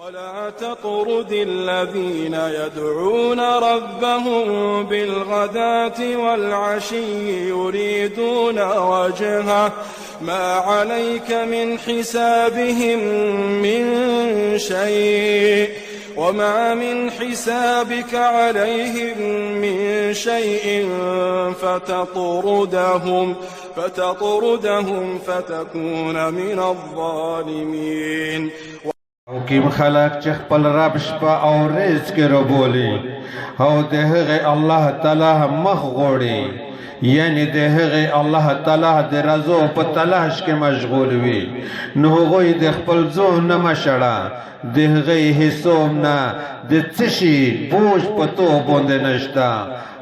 ولا تطرد الذين يدعون ربهم بالغداة والعشي يريدون وجهه ما عليك من حسابهم من شيء وما من حسابك عليهم من شيء فتطردهم فتكون من الظالمين. او کیم خلق چې خپل رب شپه او ورځ کې ربولي او د هغه الله تعالی مخ غوړي، یعنی د هغه الله تعالی د رضا په تلاش کې مشغول وي، نو هغوی د خپل ځان نه مشړه، د هغه حساب نه د څه شي بوج په تو باندې نشته،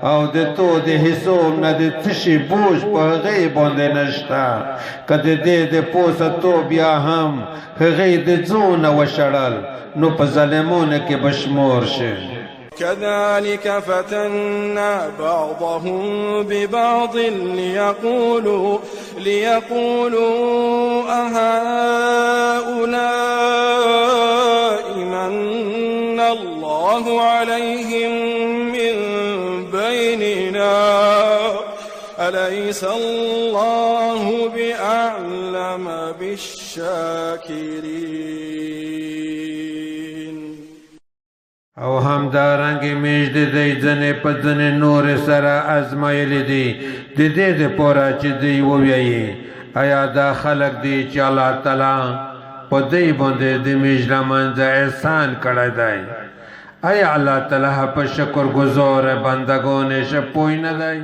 او د تو د حساب نه د څه شي بوج په هغه باندې نشته. که د دې د پوسه تو بیا هم هغه د ځان نه وشړل، نو په ظالمانو کې بشمور شي. كذلك فتنا بعضهم ببعض ليقولوا أهؤلاء من الله عليهم من بيننا أليس الله بأعلم بالشاكرين. او هم دارنګې میش د دی ځنې په ځنې نورې سره ازمایلې دي، د دې دپاره چې دوی ووایي آیا دا خلک دي چې الله تعالی په دوی باندې د میش له منځه احسان کړی دی؟ آیا الله تعالی په شکر ګزار بندګان یې ښه پوه نه دی؟